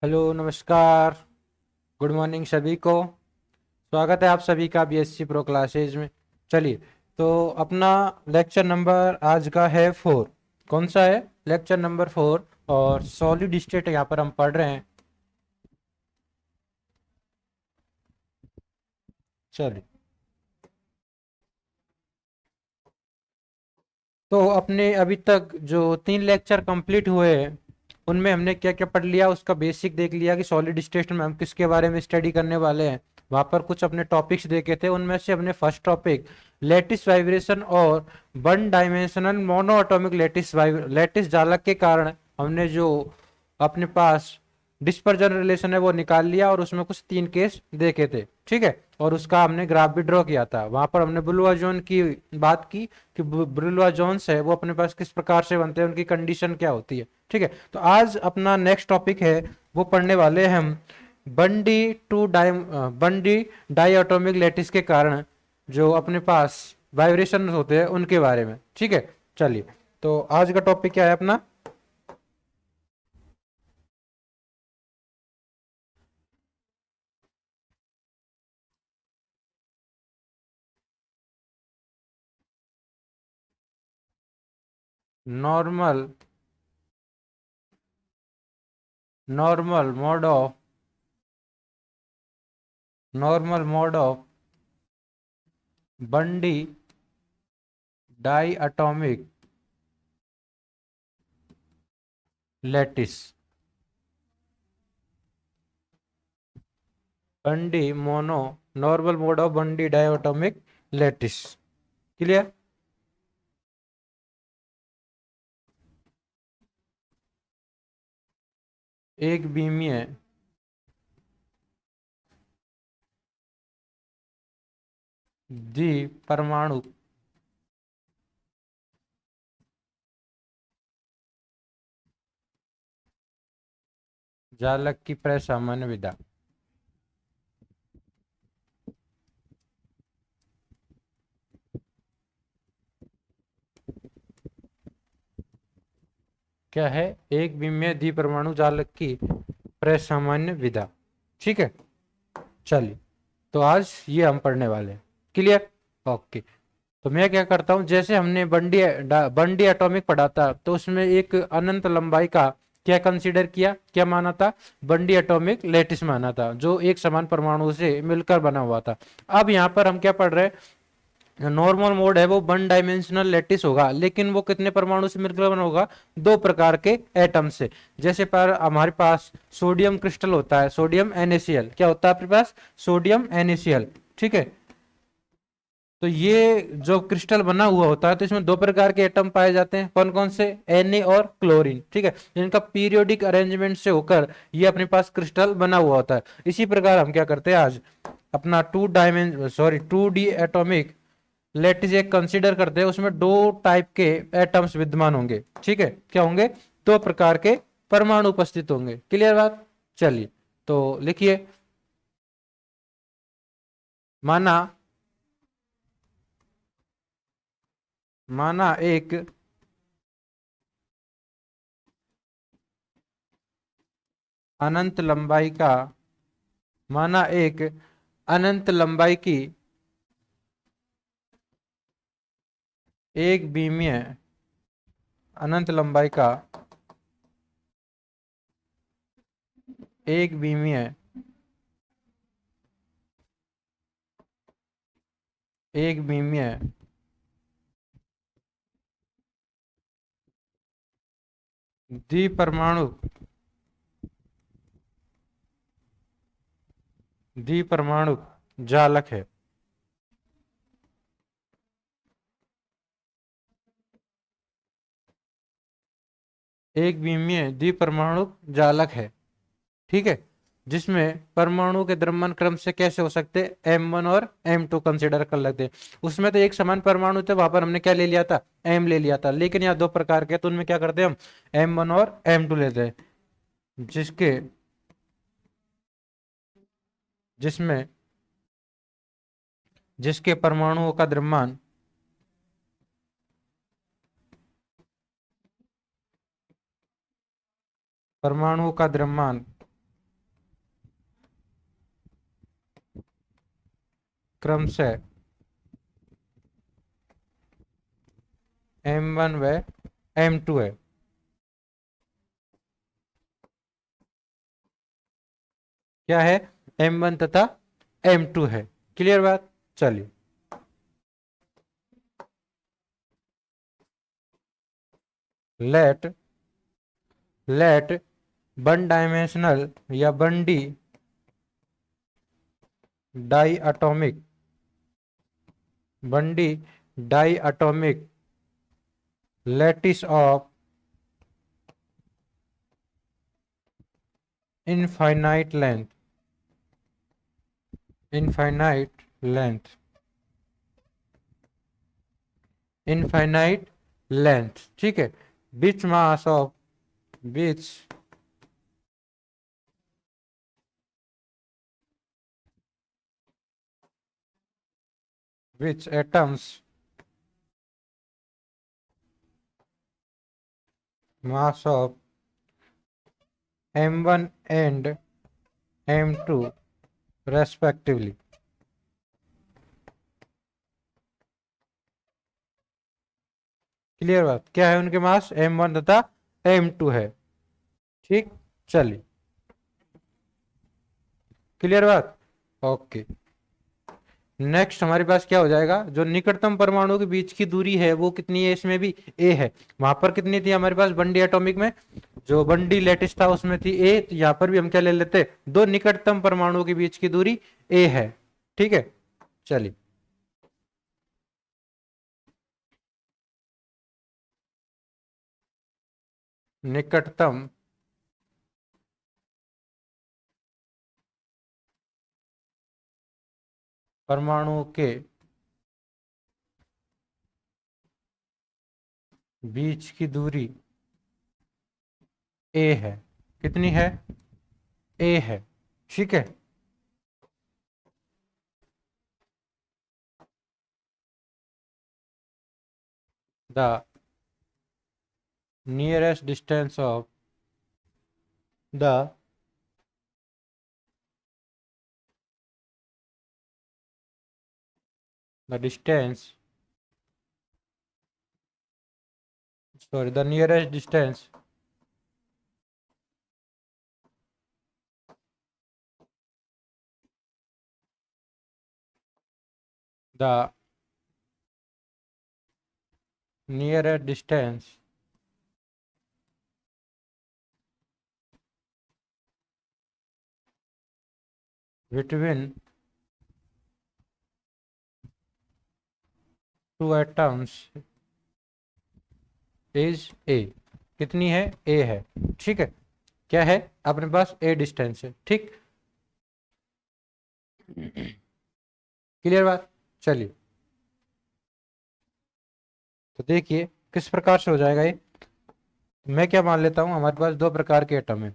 Hello, नमस्कार। Good morning सभी को। स्वागत है आप सभी का बीएससी प्रो क्लासेज में। चलिए, तो अपना लेक्चर नंबर आज का है 4। कौन सा है? Lecture number 4। और सॉलिड स्टेट यहाँ पर हम पढ़ रहे हैं। चलिए, तो अपने अभी तक जो 3 लेक्चर कंप्लीट हुए हैं उनमें हमने क्या क्या पढ़ लिया, उसका बेसिक देख लिया कि सॉलिड स्टेट में हम किसके बारे में स्टडी करने वाले हैं। वहां पर कुछ अपने टॉपिक्स देखे थे, उनमें से हमने फर्स्ट टॉपिक लेटिस वाइब्रेशन और one dimensional mono atomic lattice जालक के कारण हमने जो अपने पास डिस्पर्जन रिलेशन है वो निकाल लिया, और उसमें कुछ 3 केस देखे थे। ठीक है, और उसका हमने ग्राफ भी ड्रॉ किया था। वहां पर हमने ब्रुलवा जोन की बात की कि ब्रुलवा जोन्स है वो अपने पास किस प्रकार से बनते हैं, उनकी कंडीशन क्या होती है। ठीक है, तो आज अपना नेक्स्ट टॉपिक है, वो पढ़ने वाले हैं हम बंडी डाई एटॉमिक लेटिस के कारण जो अपने पास वाइब्रेशन होते हैं उनके बारे में। ठीक है, चलिए, तो आज का टॉपिक क्या है अपना? Normal normal mode of normal mode of बंडी डाई एटॉमिक लेटिस। बंडी मोनो नॉर्मल मोड ऑफ बंडी डाई एटॉमिक लेटिस। क्लियर? एक बीमीय द्वि परमाणु जालक की प्रसामान्य विधा। क्या है? एक विमीय द्विपरमाणु जालक की प्रसामान्य विधा। ठीक है, चलिए, तो आज ये हम पढ़ने वाले हैं। क्लियर? ओके। तो मैं क्या करता हूँ, जैसे हमने बंडी एटॉमिक पढ़ा था तो उसमें एक अनंत लंबाई का क्या कंसीडर किया, क्या माना था? बंडी एटॉमिक लेटिस माना था, जो एक समान परमाणु से मिलकर बना हुआ था। अब यहाँ पर हम क्या पढ़ रहे हैं? नॉर्मल मोड है वो वन डायमेंशनल लेटिस होगा, लेकिन वो कितने परमाणु से मिलकर बना होगा? 2 प्रकार के एटम से। जैसे पर हमारे पास सोडियम क्रिस्टल होता है, सोडियम NaCl। क्या होता है आपके पास? Sodium NaCl। ठीक है, तो ये जो क्रिस्टल बना हुआ होता है तो इसमें 2 प्रकार के एटम पाए जाते हैं। कौन कौन से? Na और क्लोरीन। ठीक है, जिनका पीरियोडिक अरेंजमेंट से होकर ये अपने पास क्रिस्टल बना हुआ होता है। इसी प्रकार हम क्या करते हैं आज अपना 2D एटॉमिक लेटिस एक कंसीडर करते हैं, उसमें 2 टाइप के एटम्स विद्यमान होंगे। ठीक है, क्या होंगे? 2 प्रकार के परमाणु उपस्थित होंगे। क्लियर बात? चलिए, तो लिखिए। माना माना एक अनंत लंबाई का माना एक अनंत लंबाई की एक बीमीय अनंत लंबाई का एक बीमीय एक बीमीय द्विपरमाणु द्विपरमाणु जालक है। एक बीमीय द्विपरमाणु जालक है। ठीक है, जिसमें परमाणु के द्रव्यमान क्रम से कैसे हो सकते हैं? M1 और M2 कंसिडर कर लेते हैं। उसमें तो एक समान परमाणु थे, वहां पर हमने क्या ले लिया था? M ले लिया था। लेकिन यहाँ 2 प्रकार के, तो उनमें क्या करते हैं हम? M1 और M2 लेते हैं, जिसके जिसमें जिसके परमाणुओं का द्रव्यमान परमाणुओं का द्रव्यमान क्रम से M1 व M2 है। क्या है? M1 तथा M2 है। क्लियर बात? चलिए, लेट लेट वन डायमेंशनल या one D diatomic one D diatomic lattice of infinite length infinite length infinite length, ठीक है। बीच मास ऑफ बीच which atoms mass of M1 and M2 respectively। Clear बात? क्या है उनके मास? M1 तथा M2 है। ठीक, चलिए, क्लियर बात? ओके। नेक्स्ट हमारे पास क्या हो जाएगा? जो निकटतम परमाणु के बीच की दूरी है वो कितनी है? इसमें भी a है। वहां पर कितनी थी हमारे पास? वन डी एटॉमिक में जो वन डी लेटिस था उसमें थी a, तो यहाँ पर भी हम क्या ले लेते? दो निकटतम परमाणु के बीच की दूरी a है। ठीक है, चलिए, निकटतम परमाणु के बीच की दूरी a है। कितनी है? a है। ठीक है, the nearest distance of the distance, sorry, the nearest distance the nearest distance between two atoms is a। कितनी है? a है। ठीक है, क्या है अपने पास? a डिस्टेंस है। ठीक, क्लियर बात? चलिए, तो देखिए किस प्रकार से हो जाएगा ये। मैं क्या मान लेता हूं, हमारे पास दो प्रकार के एटम है।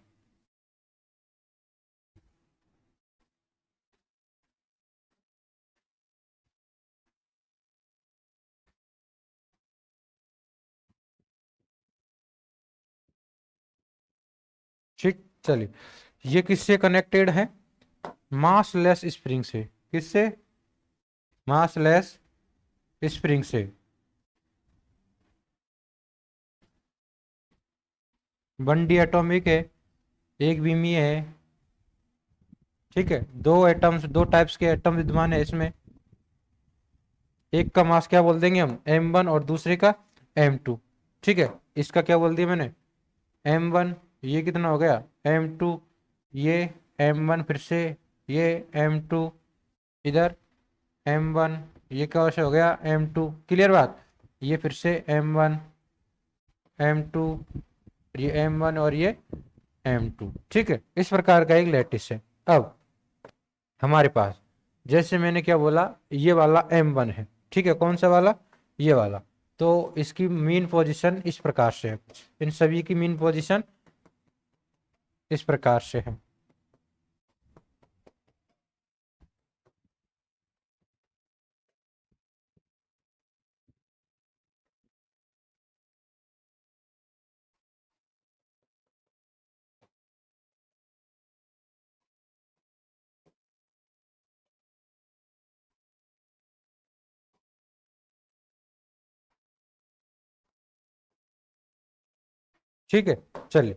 ठीक, चलिए, ये किससे कनेक्टेड है? मास लेस स्प्रिंग से। किससे? मास लेस स्प्रिंग से। वन डी एटॉमिक है, एक विमीय है। ठीक है, दो एटम्स, दो टाइप्स के एटम विद्यमान है इसमें। एक का मास क्या बोल देंगे हम? M1 और दूसरे का M2। ठीक है, इसका क्या बोल दिया मैंने? M1। ये कितना हो गया? M2। ये M1 फिर से, ये M2 इधर M1, ये क्या से हो गया? M2। क्लियर बात? ये फिर से M1 M2, ये M1 और ये M2। ठीक है, इस प्रकार का एक लैटिस है। अब हमारे पास, जैसे मैंने क्या बोला, ये वाला M1 है। ठीक है, कौन सा वाला? ये वाला। तो इसकी मीन पोजीशन इस प्रकार से है। इन सभी की मीन पोजीशन इस प्रकार से है। ठीक है, चलिए।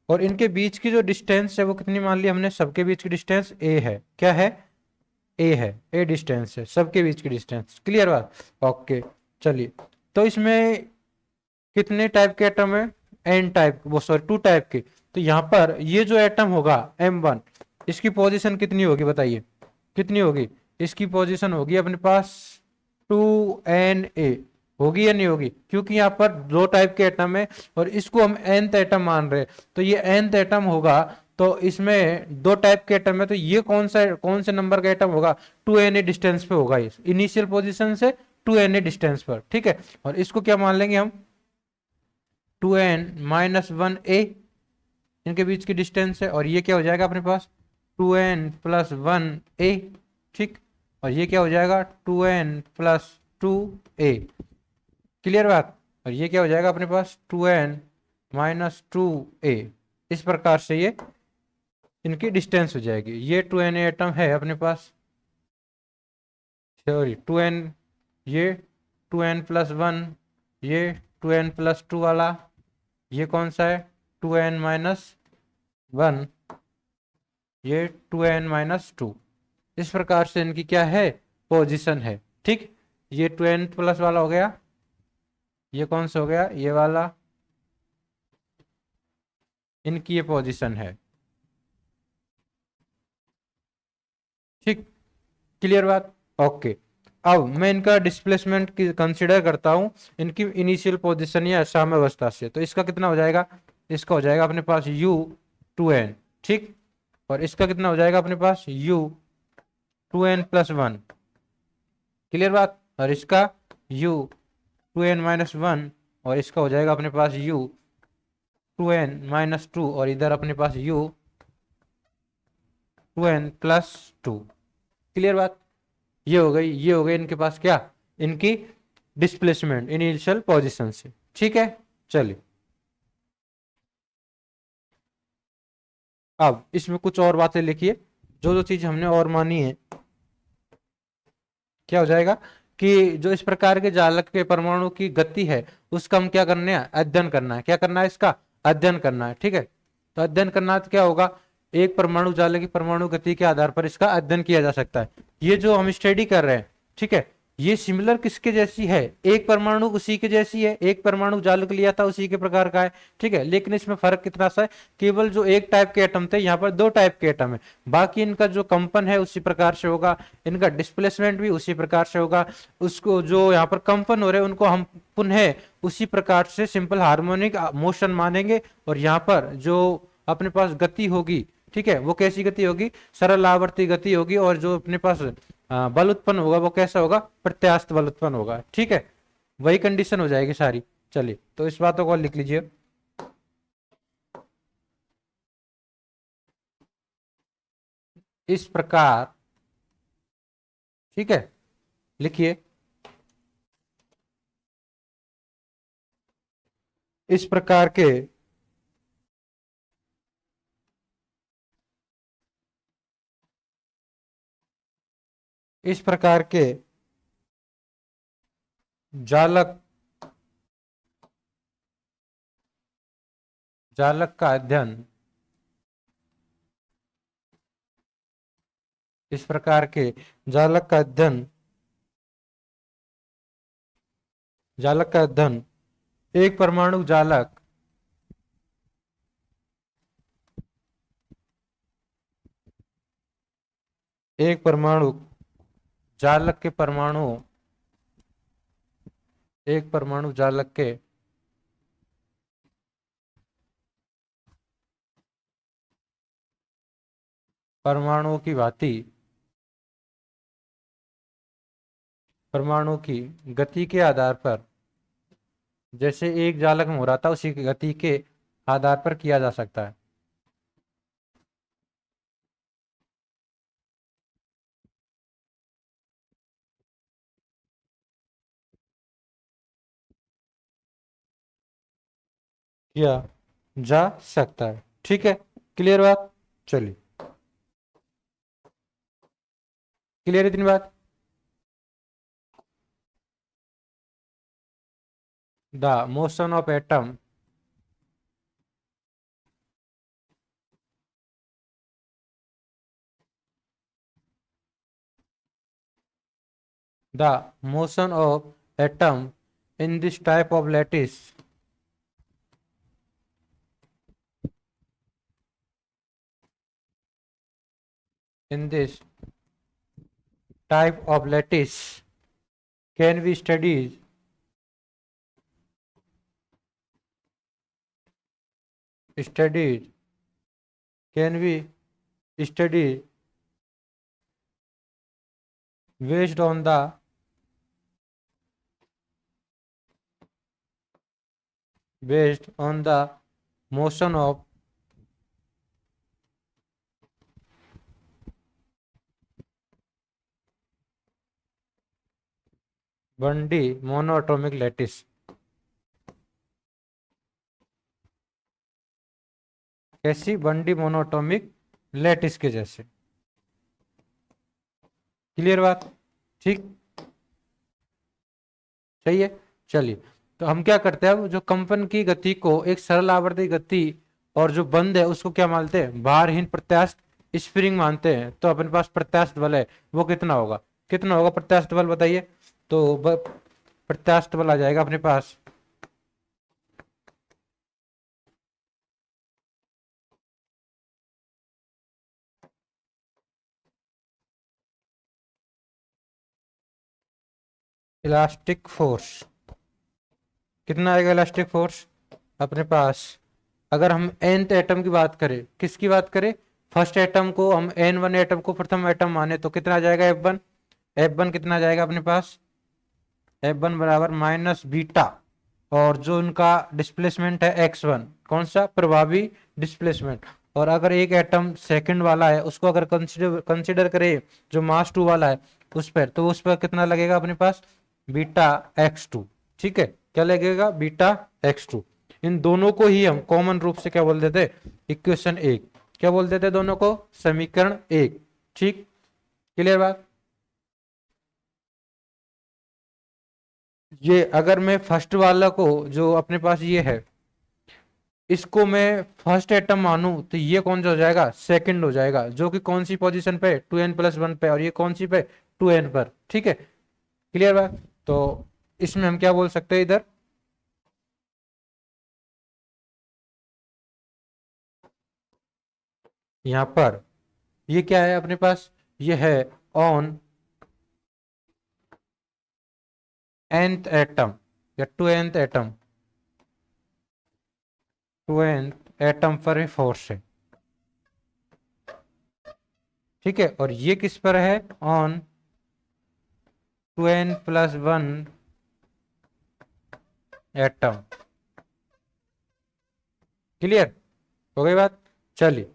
और इनके बीच की जो डिस्टेंस है वो कितनी मान ली हमने, सबके बीच की डिस्टेंस ए है। क्या है? ए है, ए डिस्टेंस है सबके बीच की डिस्टेंस। क्लियर बात? ओके, चलिए। तो इसमें कितने टाइप के एटम है? एन टाइप, वो सॉरी 2 टाइप के। तो यहाँ पर ये जो एटम होगा M1, इसकी पोजीशन कितनी होगी बताइए, कितनी होगी? इसकी पोजीशन होगी अपने पास 2Na, होगी या नहीं होगी? क्योंकि यहाँ पर 2 टाइप के एटम है और इसको हम nth एटम मान रहे हैं, तो ये nth एटम होगा। तो इसमें 2 टाइप के एटम है, तो ये कौन से नंबर का एटम होगा? 2Na डिस्टेंस पे होगा, इस इनिशियल पोजीशन से 2Na डिस्टेंस पर। ठीक है, और इसको क्या मान लेंगे हम? 2n-1a इनके बीच की डिस्टेंस है, और ये क्या हो जाएगा अपने पास? 2n+1a। ठीक, और ये क्या हो जाएगा? 2n+2a। क्लियर बात? और ये क्या हो जाएगा अपने पास? 2n-2a। इस प्रकार से ये इनकी डिस्टेंस हो जाएगी। ये 2na एटम है अपने पास, सॉरी 2n, ये 2n+1, ये 2n+2 वाला, ये कौन सा है? 2n-1, ये 2n-2। इस प्रकार से इनकी क्या है? पोजीशन है। ठीक, ये 2n+ वाला हो गया, ये कौन सा हो गया? ये वाला, इनकी ये पोजीशन है। ठीक, क्लियर बात? ओके। अब मैं इनका डिस्प्लेसमेंट की कंसिडर करता हूं इनकी इनिशियल पोजीशन या साम्यावस्था से। तो इसका कितना हो जाएगा? इसका हो जाएगा अपने पास U2n। ठीक, और इसका कितना हो जाएगा अपने पास? U2n+1। क्लियर बात? और इसका U2n-1, और इसका हो जाएगा अपने पास U2n-2, और इधर अपने पास U2n+2। क्लियर बात? ये हो गई, ये हो गई इनके पास क्या? इनकी डिस्प्लेसमेंट इनिशियल पोजीशन से। ठीक है, चलिए। अब इसमें कुछ और बातें लिखिए, जो जो चीज हमने और मानी है। क्या हो जाएगा कि जो इस प्रकार के जालक के परमाणु की गति है उसका हम क्या करने हैं? अध्ययन करना है। क्या करना है? इसका अध्ययन करना है। ठीक है, तो अध्ययन करना है तो क्या होगा? एक परमाणु जालक की परमाणु गति के आधार पर इसका अध्ययन किया जा सकता है। ये जो हम स्टडी कर रहे हैं, ठीक है, ये सिमिलर किसके जैसी है? एक परमाणु उसी के जैसी है, एक परमाणु जालक लिया था उसी के प्रकार का है। ठीक है, लेकिन इसमें फर्क कितना सा है? केवल जो एक टाइप के एटम थे, यहाँ पर 2 टाइप के एटम है। बाकी इनका जो कंपन है उसी प्रकार से होगा, इनका डिस्प्लेसमेंट भी उसी प्रकार से होगा। उसको जो यहाँ पर कंपन हो रहे हैं उनको हम पुनः उसी प्रकार से सिंपल हार्मोनिक मोशन मानेंगे। और यहाँ पर जो अपने पास गति होगी, ठीक है, वो कैसी गति होगी? सरल आवर्ती गति होगी। और जो अपने पास बल उत्पन्न होगा वो कैसा होगा? प्रत्यास्थ बल उत्पन्न होगा। ठीक है, वही कंडीशन हो जाएगी सारी। चलिए, तो इस बातों को लिख लीजिए। इस प्रकार, ठीक है, लिखिए। इस प्रकार के इस प्रकार के जालक जालक का अध्ययन, इस प्रकार के जालक का अध्ययन जालक का अध्ययन एक परमाणु जालक एक परमाणु जालक के परमाणु एक परमाणु जालक के परमाणुओं की भांति परमाणु की गति के आधार पर, जैसे एक जालक में हो रहा था उसी की गति के आधार पर किया जा सकता है। किया जा सकता है। ठीक है, क्लियर बात? चलिए, क्लियर इतनी बात? The motion of atom the motion of atom in this type of lattice in this type of lattice can be studied studied can be studied based on the motion of 1D monoatomic lattice. कैसी? 1D monoatomic lattice के जैसे। Clear बात? ठीक, सही है। चलिए, तो हम क्या करते हैं, अब जो कंपन की गति को एक सरल आवर्ती गति और जो बंद है उसको क्या मानते हैं? भारहीन प्रत्यास्थ स्प्रिंग मानते हैं। तो अपने पास प्रत्यास्थ बल है, वो कितना होगा? कितना होगा प्रत्यास्थ बल बताइए? तो प्रत्यास्थ बल आ जाएगा अपने पास इलास्टिक फोर्स। कितना आएगा इलास्टिक फोर्स अपने पास? अगर हम nth एटम की बात करें, किसकी बात करें? फर्स्ट एटम को हम n1 एटम को प्रथम एटम माने तो कितना आ जाएगा F1? F1 कितना आ जाएगा अपने पास? F1 बराबर माइनस बीटा, और जो उनका डिस्प्लेसमेंट है x1, कौन सा? प्रभावी डिस्प्लेसमेंट। और अगर एक एटम सेकंड वाला है उसको अगर कंसिडर करें जो मास 2 वाला है उस पर, तो उस पर कितना लगेगा अपने पास? Beta x2। ठीक है, क्या लगेगा? Beta x2। इन दोनों को ही हम कॉमन रूप से क्या बोल देते? इक्वेशन 1। क्या बोल देते दोनों को? समीकरण 1। ठीक, क्लियर बात? ये अगर मैं फर्स्ट वाला को जो अपने पास ये है इसको मैं फर्स्ट एटम मानूं तो ये कौन सा हो जाएगा? सेकंड हो जाएगा, जो कि कौन सी पोजीशन पे? 2n+1 पे, और ये कौन सी पे? 2n पर। ठीक है, क्लियर बात? तो इसमें हम क्या बोल सकते हैं इधर? यहां पर ये क्या है अपने पास? ये है ऑन nth एटम या 2nth एटम, 2nth एटम पर ही फोर्स है। ठीक है, और ये किस पर है? On 2n+1 atom. क्लियर हो गई बात? चलिए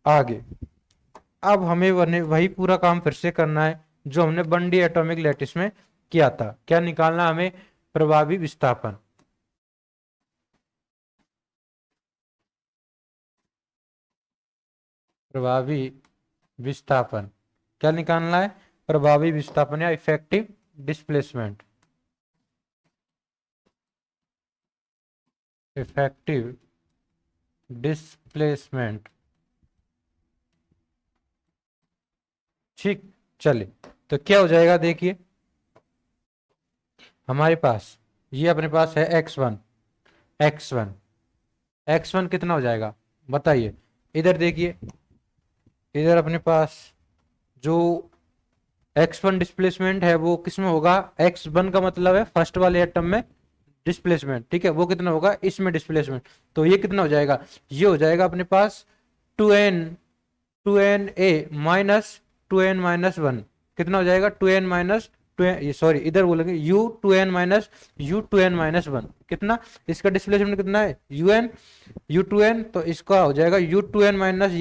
आगे। अब हमें वही पूरा काम फिर से करना है जो हमने 1D एटॉमिक लैटिस में किया था। क्या निकालना हमें? प्रभावी विस्थापन। प्रभावी विस्थापन क्या निकालना है? प्रभावी विस्थापन या इफेक्टिव डिस्प्लेसमेंट। Effective displacement. ठीक, चलिए तो क्या हो जाएगा देखिए, हमारे पास ये अपने पास है x1। x1 x1 कितना हो जाएगा बताइए? इधर देखिए, इधर अपने पास जो x1 डिस्प्लेसमेंट है वो किस में होगा? x1 का मतलब है फर्स्ट वाले एटम में डिस्प्लेसमेंट। ठीक है, वो कितना होगा? इसमें डिस्प्लेसमेंट। तो ये कितना हो जाएगा? ये हो जाएगा अपने पास 2n a-2n-1। कितना हो जाएगा? 2n माइनस टू, ये सॉरी इधर बोलेंगे u2n-1। कितना इसका डिस्प्लेसमेंट कितना है? u2n। तो इसका हो जाएगा u2n माइनस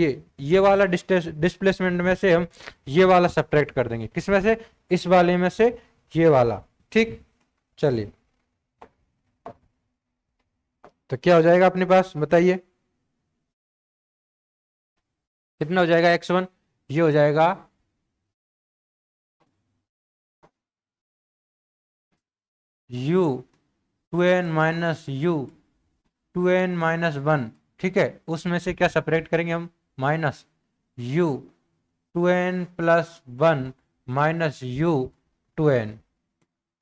ये वाला डिस्प्लेसमेंट में से हम ये वाला सब्ट्रैक्ट कर देंगे। किस में से? इस वाले में से ये वाला। ठीक, चलिए तो क्या हो जाएगा अपने पास बताइए? कितना हो जाएगा x1? ये हो जाएगा u2n-1। ठीक है, उसमें से क्या सेपरेट करेंगे हम? -u2n+1 -u 2n।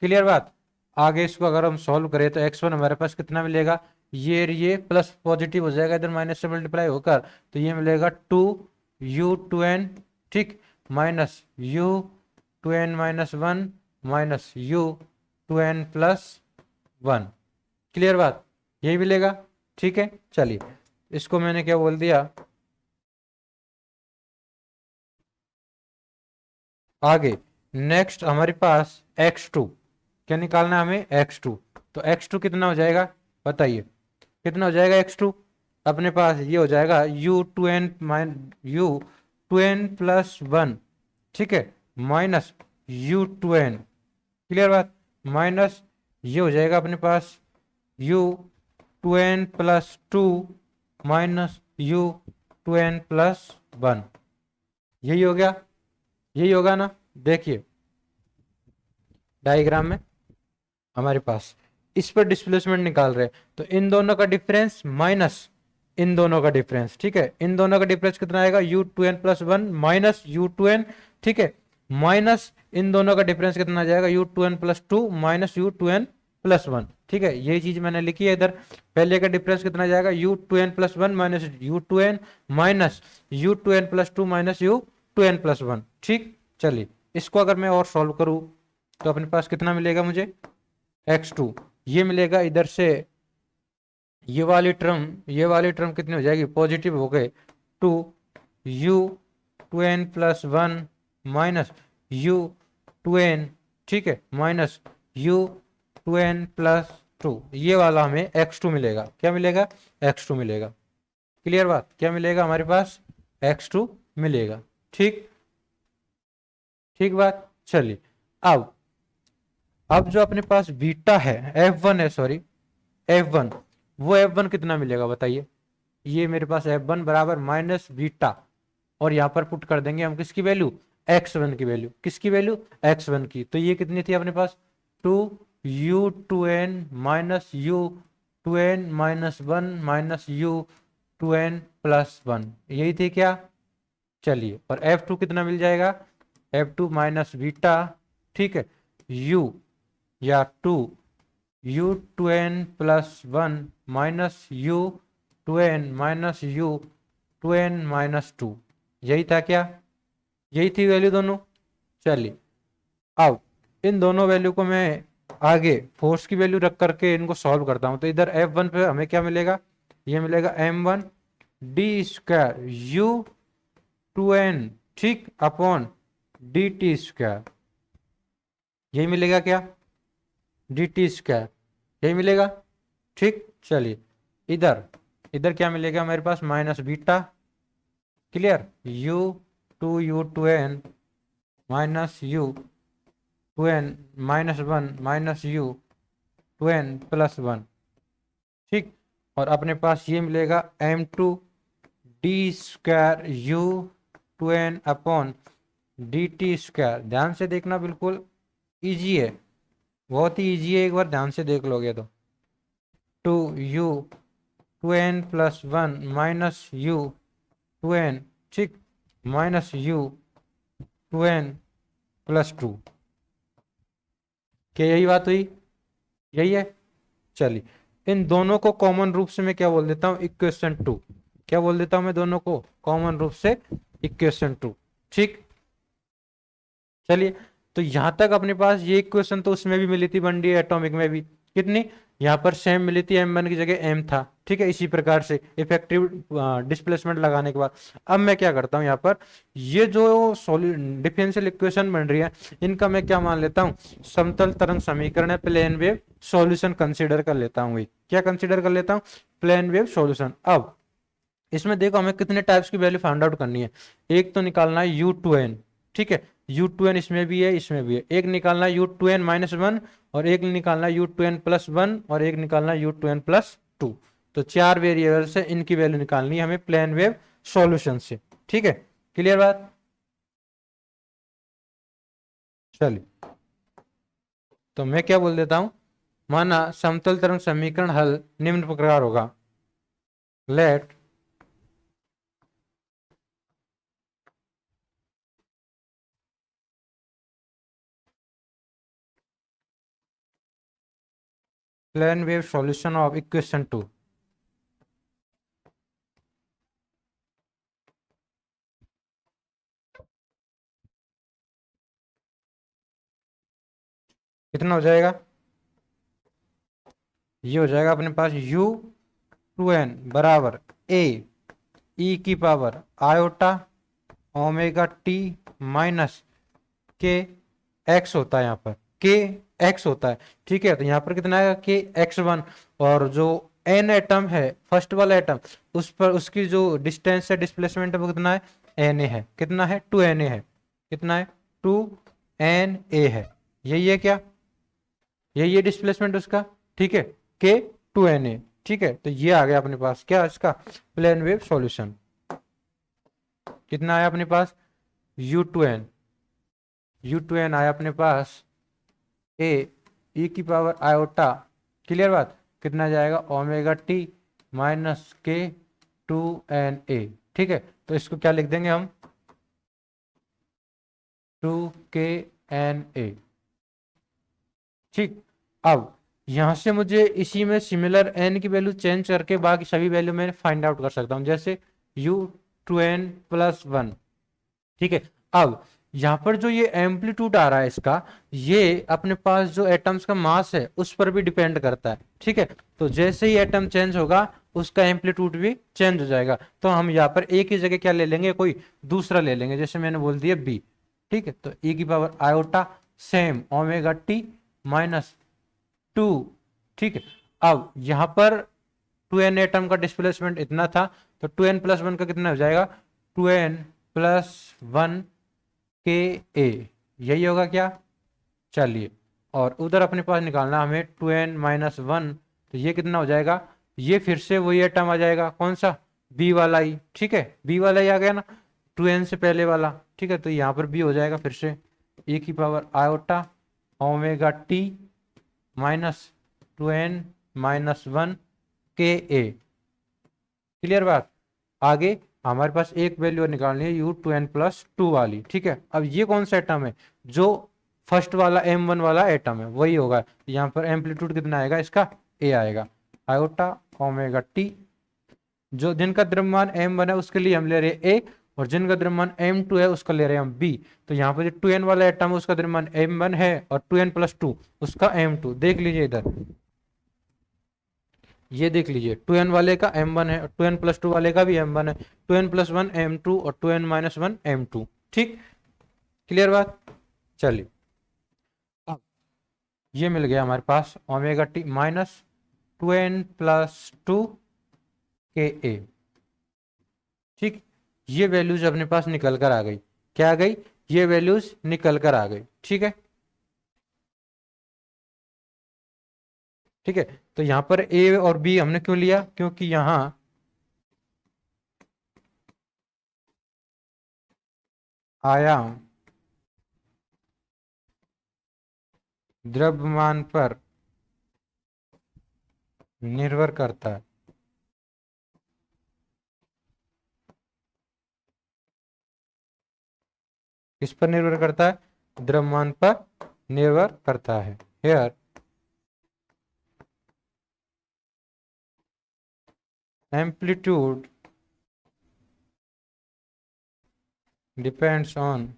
क्लियर बात। आगे इसको अगर हम सॉल्व करें तो x1 हमारे पास कितना मिलेगा, ये प्लस पॉजिटिव हो जाएगा इधर माइनस से मल्टीप्लाई होकर, तो ये मिलेगा 2u2n, ठीक, minus u2n-1 minus u2n+1। Clear बात, यही मिलेगा। ठीक है, चलिए इसको मैंने क्या बोल दिया, आगे नेक्स्ट हमारे पास x2, क्या निकालना है हमें, x2। तो x2 कितना हो जाएगा बताइए, कितना हो जाएगा x2, अपने पास ये हो जाएगा u2n+1, ठीक है, माइनस u2n। क्लियर बात, माइनस ये हो जाएगा अपने पास u2n+2 माइनस u2n+1। यही हो गया, यही होगा ना। देखिए डायग्राम में हमारे पास इस पर डिस्प्लेसमेंट निकाल रहे हैं, तो इन दोनों का डिफरेंस माइनस इन दोनों का डिफरेंस, ठीक है, इन दोनों का डिफरेंस कितना आएगा, u2n+1 माइनस u2n, ठीक है, माइनस इन दोनों का डिफरेंस कितना आ जाएगा, u2n+2 माइनस u2n+1। ठीक है, यही चीज मैंने लिखी है इधर। पहले का डिफरेंस कितना आ जाएगा, u2n+1 minus u2n minus u2n+2 minus u2n+1। ठीक, चलिए इसको अगर मैं और सॉल्व करूं तो अपने पास कितना मिलेगा मुझे, x2, ये मिलेगा इधर से, ये वाली टर्म कितनी हो जाएगी, पॉजिटिव हो गए, 2u2n+1 माइनस u2n, ठीक है, माइनस u2n+2, ये वाला हमें x2 मिलेगा। क्या मिलेगा, x2 मिलेगा। क्लियर बात, क्या मिलेगा हमारे पास, x2 मिलेगा। ठीक, ठीक बात, चलिए अब जो अपने पास बीटा है, F1 है, सॉरी F1, वो F1 कितना मिलेगा बताइए। ये मेरे पास F1 बराबर माइनस बीटा, और यहां पर पुट कर देंगे हम किसकी वैल्यू, x1 की वैल्यू, किसकी वैल्यू, x1 की। तो ये कितनी थी अपने पास, 2u2n minus u2n-1 minus u2n+1, यही थी क्या। चलिए, और F2 कितना मिल जाएगा, F2 माइनस बीटा, ठीक है, u या 2u2n+1 माइनस u2n-2, यही था क्या, यही थी वैल्यू दोनों। चलिए अब इन दोनों वैल्यू को मैं आगे फोर्स की वैल्यू रख करके इनको सॉल्व करता हूं, तो इधर F1 पे हमें क्या मिलेगा, ये मिलेगा m1d² u2n, ठीक, अपॉन dt², यही मिलेगा क्या, dt², यही मिलेगा। ठीक, चलिए इधर इधर क्या मिलेगा मेरे पास, minus beta. Clear, u2n minus u2n-1 minus u2n+1, ठीक, और अपने पास ये मिलेगा m2d² u2n अपॉन dt²। ध्यान से देखना, बिल्कुल इजी है, बहुत ही इजी है, एक बार ध्यान से देख लोगे तो 2u2n+1 माइनस u2n, ठीक, माइनस u2n+2, क्या यही बात हुई, यही है। चलिए इन दोनों को कॉमन रूप से मैं क्या बोल देता हूं, इक्वेशन 2, क्या बोल देता हूं मैं दोनों को कॉमन रूप से, इक्वेशन 2। ठीक, चलिए तो यहां तक अपने पास ये इक्वेशन तो उसमें भी मिली थी, वन डी एटॉमिक में भी, कितनी, यहाँ पर सेम मिली थी, m1 की जगह m था। ठीक है, इसी प्रकार से इफेक्टिव डिस्प्लेसमेंट लगाने के बाद अब मैं क्या करता हूँ, यहाँ पर ये जो डिफरेंशियल इक्वेशन बन रही है, इनका मैं क्या मान लेता हूँ, समतल तरंग समीकरण है, प्लेन वेव सॉल्यूशन कंसीडर कर लेता हूँ। क्या कंसीडर कर लेता हूँ, प्लेन वेव सॉल्यूशन। अब इसमें देखो हमें कितने टाइप्स की वैल्यू फाइंड आउट करनी है, एक तो निकालना है u2n, ठीक है, u2n इसमें भी है इसमें भी है, एक निकालना है u2n-1 और एक निकालना है u2n+1 और एक निकालना है u2n+2। तो चार वेरिएबल से इनकी वैल्यू निकालनी है हमें प्लेन वेव सॉल्यूशन से। ठीक है, क्लियर बात। चलिए तो मैं क्या बोल देता हूं, माना समतल तरंग समीकरण हल निम्न प्रकार होगा, let plane wave solution of equation 2। कितना हो जाएगा? ये हो जाएगा अपने पास U2n बराबर ए ई की power iota omega T minus के एक्स होता है, यहाँ पर के एक्स होता है। ठीक है, तो यहाँ पर कितना आएगा के x1। और जो एन एटम है, फर्स्ट वाला एटम, उस पर उसकी जो डिस्टेंस है, डिस्प्लेसमेंट है, वो कितना है? एन ए है। कितना है? 2na है। कितना है? 2na है। यही है क्या? यही है डिस्प्लेसमेंट उसका। ठीक है, के 2na। ठीक है, तो ये आ गया अपने पास क्या इसका प्लेन वेव सॉल्यूशन। कितना आया अपने पास? U2n। U2n आया अपने पास ए ई की पावर आयोटा, क्लियर बात, कितना जाएगा? ओमेगा टी माइनस के 2na। ठीक है, तो इसको क्या लिख देंगे हम? 2kna। ठीक, अब यहां से मुझे इसी में सिमिलर n की वैल्यू चेंज करके बाकी सभी वैल्यू मैं फाइंड आउट कर सकता हूं, जैसे U2n प्लस 1। ठीक है, अब यहां पर जो ये एम्पलीट्यूड आ रहा है इसका, ये अपने पास जो एटम्स का मास है उस पर भी डिपेंड करता है। ठीक है, तो जैसे ही एटम चेंज होगा उसका एम्पलीट्यूड भी चेंज हो जाएगा। तो हम यहाँ पर एक ही जगह क्या ले लेंगे? कोई दूसरा ले लेंगे, जैसे मैंने बोल दिया बी। ठीक है, तो ई की power iota same omega T minus 2। ठीक है, अब यहां पर 2n एटम का डिस्प्लेसमेंट इतना था, तो 2n प्लस 1 का कितना हो जाएगा? 2n प्लस 1 के ए, यही होगा क्या? चलिए, और उधर अपने पास निकालना हमें 2n-1, तो ये कितना हो जाएगा? ये फिर से वही एटम आ जाएगा, कौन सा? बी वाला ही। ठीक है, बी वाला ही आ गया ना, 2n से पहले वाला। ठीक है, तो यहाँ पर बी हो जाएगा फिर से ए की power iota omega T minus 2n-1 के ए। क्लियर बात? आगे हमारे पास एक वैल्यू निकालनी है U2n प्लस 2 वाली। ठीक है, अब ये कौन सा एटम है? जो फर्स्ट वाला M1 वाला एटम है वही होगा। यहाँ पर एम्पलीट्यूड कितना आएगा इसका? ए आएगा, आयोटा ओमेगा टी। जो जिनका द्रव्यमान M1 है उसके लिए हम ले रहे हैं ए, और जिनका द्रव्यमान M2 है उसका ले रहे हैं हम बी। तो यहाँ पर जो 2n वाला एटम है उसका द्रव्यमान M1 है, और 2n प्लस 2 उसका M2। देख लीजिए इधर, ये देख लीजिए, 2n वाले का m1 है और 2n प्लस 2 वाले का भी m1 है। 2n प्लस 1 m2 और 2n माइनस 1 m2। ठीक, क्लियर बात? चलिए, अब ये मिल गया हमारे पास omega T minus 2n plus 2 K A. ठीक, ये वैल्यूज अपने पास निकल कर आ गई। क्या आ गई? ये वैल्यूज निकल कर आ गई। ठीक है, ठीक है, तो यहां पर ए और बी हमने क्यों लिया? क्योंकि यहां आयाम द्रव्यमान पर निर्भर करता है। किस पर निर्भर करता है? द्रव्यमान पर निर्भर करता है। Here amplitude depends on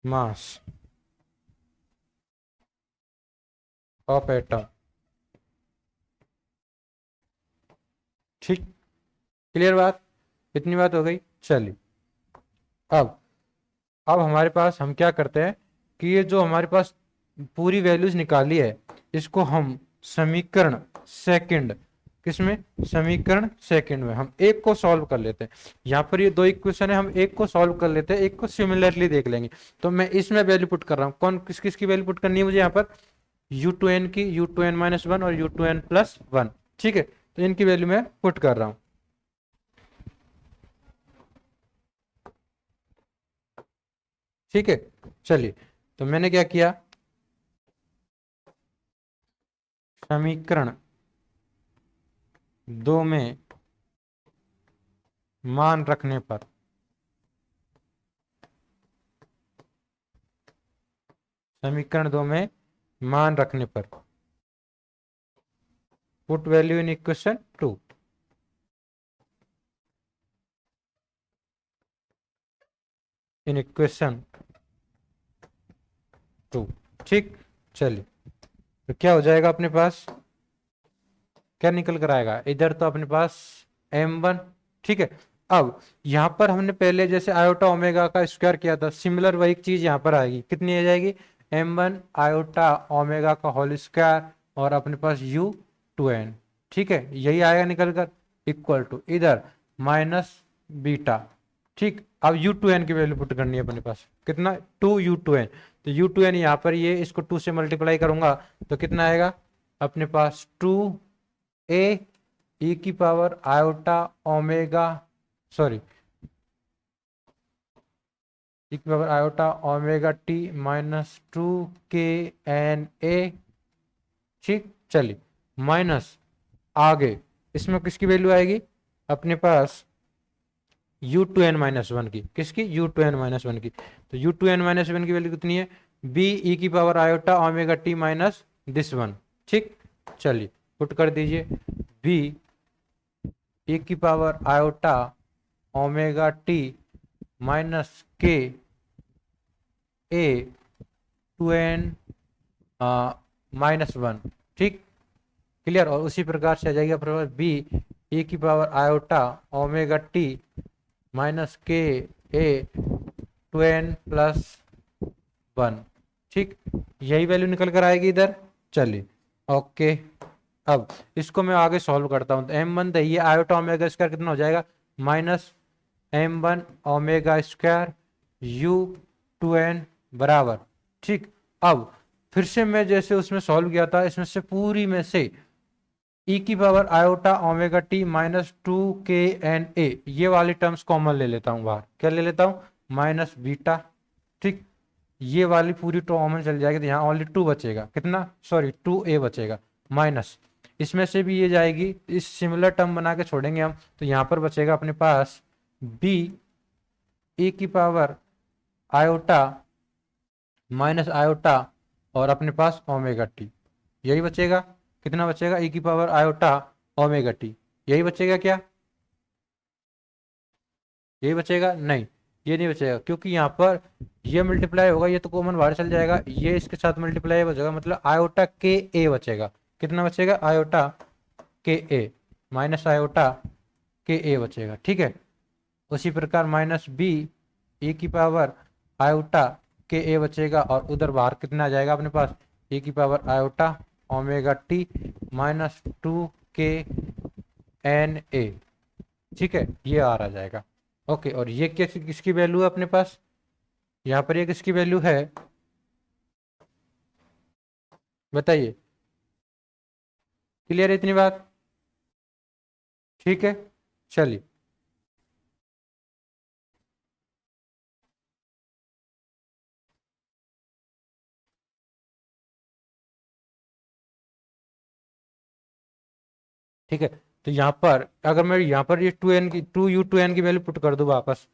mass of atom. ठीक, क्लियर बात? इतनी बात हो गई। चलिए, अब अब हमारे पास हम क्या करते हैं कि ये जो हमारे पास पूरी वैल्यूज निकाली है, इसको हम समीकरण सेकंड, किसमें? समीकरण सेकंड में हम एक को सॉल्व कर लेते हैं। यहाँ पर ये दो इक्वेशन है, हम एक को सॉल्व कर लेते हैं, एक को सिमिलरली देख लेंगे। तो मैं इसमें वैल्यू पुट कर रहा हूँ, कौन किस किस की वैल्यू पुट करनी है मुझे? यहाँ पर U2n की, U2n-1 और U2n प्लस 1। ठीक है, तो इनकी वैल्यू मैं पुट कर रहा हूँ। ठीक है, चलिए, तो मैंने क्या किया? समीकरण दो में मान रखने पर समीकरण 2 में मान रखने पर। Put value in equation 2। In equation 2। ठीक, चलिए, तो क्या हो जाएगा अपने पास, क्या निकल कर आएगा इधर, तो अपने पास m1। ठीक है, अब यहां पर हमने पहले जैसे आयोटा ओमेगा का स्क्वायर किया था, सिमिलर वही चीज यहां पर आएगी। कितनी आ जाएगी, m1 आयोटा ओमेगा का होल स्क्वायर और अपने पास u2n। ठीक है, यही आएगा निकल कर, इक्वल टू इधर माइनस बीटा। ठीक, अब u2n की वैल्यू पुट करनी है अपने पास, कितना 2u2n। तो u2n यहाँ पर ये इसको 2 से मल्टीप्लाई करूंगा तो कितना आएगा अपने पास 2a की power iota omega, sorry e की power iota omega T minus 2k n a। ठीक, चलिए, माइनस आगे इसमें किसकी वैल्यू आएगी अपने पास u2n-1 की, किसकी u2n-1 की। तो u2n-1 की वैल्यू कितनी है, b e की power iota omega T minus this one. ठीक, चलिए पुट कर दीजिए, b e की power iota omega T minus k a 2n-1। ठीक, क्लियर। और उसी प्रकार से आ जाएगी अपने पास b e की power iota omega T minus k a 2n+1। ठीक, यही वैल्यू निकल कर आएगी इधर। चलिए, ओके, अब इसको मैं आगे सॉल्व करता हूं। तो m1 तो ये आयोटा ओमेगा स्क्वायर कितना हो जाएगा, minus m1 omega square u2n बराबर। ठीक, अब फिर से मैं जैसे उसमें सॉल्व किया था, इसमें से पूरी में से e की power iota omega T minus 2k n a, ये वाली टर्म्स कॉमन ले लेता हूं बाहर। क्या ले लेता हूं, माइनस बीटा। ठीक, ये वाली पूरी कॉमन चल जाएगी तो यहाँ ओनली 2 बचेगा, कितना, सॉरी 2a बचेगा, माइनस इसमें से भी ये जाएगी, इस सिमिलर टर्म बना के छोड़ेंगे हम, तो यहाँ पर बचेगा अपने पास b e की पावर आयोटा माइनस आयोटा और अपने पास ओमेगा टी, यही बचेगा। कितना बचेगा, e की पावर आयोटा ओमेगा टी, यही बचेगा क्या, यही बचेगा, नहीं ये नहीं बचेगा, क्योंकि यहाँ पर ये मल्टीप्लाई होगा, ये तो कॉमन बाहर चल जाएगा, ये इसके साथ मल्टीप्लाई बचेगा, मतलब आयोटा के ए बचेगा। कितना बचेगा, आयोटा के ए माइनस आयोटा के ए बचेगा। ठीक है, उसी प्रकार माइनस बी ए की पावर आयोटा के ए बचेगा, और उधर बाहर कितना आ जाएगा अपने पास, ए की power iota omega T minus 2k n a। ठीक है, ये आ रहा जाएगा। ओके, और ये किसकी वैल्यू है अपने पास, यहाँ पर ये किसकी वैल्यू है बताइए, क्लियर है इतनी बात। ठीक है, चलिए, ठीक है, तो यहाँ पर अगर मैं यहाँ पर ये 2u2n की वैल्यू पुट कर दूँ वापस,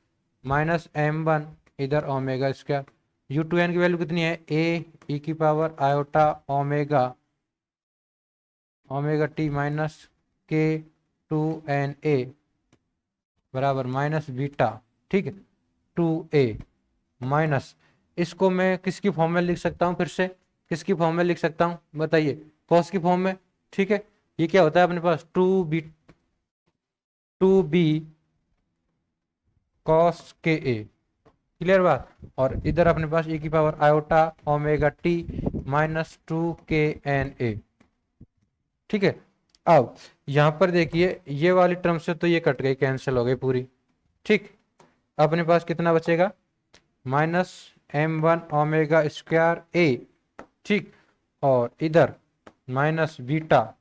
माइनस m1 इधर ओमेगा स्क्वायर, u2n की वैल्यू कितनी है, a e की power iota omega omega T minus k 2n a बराबर माइनस बीटा। ठीक है, 2a माइनस, इसको मैं किसकी फॉर्म में लिख सकता हूँ, फिर से किसकी फॉर्म में लिख सकता हूँ बताइए, कॉस की फॉर्म में। ठीक है, ये क्या होता है अपने पास, 2b cos K A, clear बात। और इधर अपने पास e की power iota omega T minus 2k n a। ठीक है, अब यहां पर देखिए ये वाली टर्म से तो ये कट गई, कैंसिल हो गई पूरी। ठीक, अपने पास कितना बचेगा, माइनस m1 ओमेगा स्क्वायर ए। ठीक, और इधर माइनस बीटा।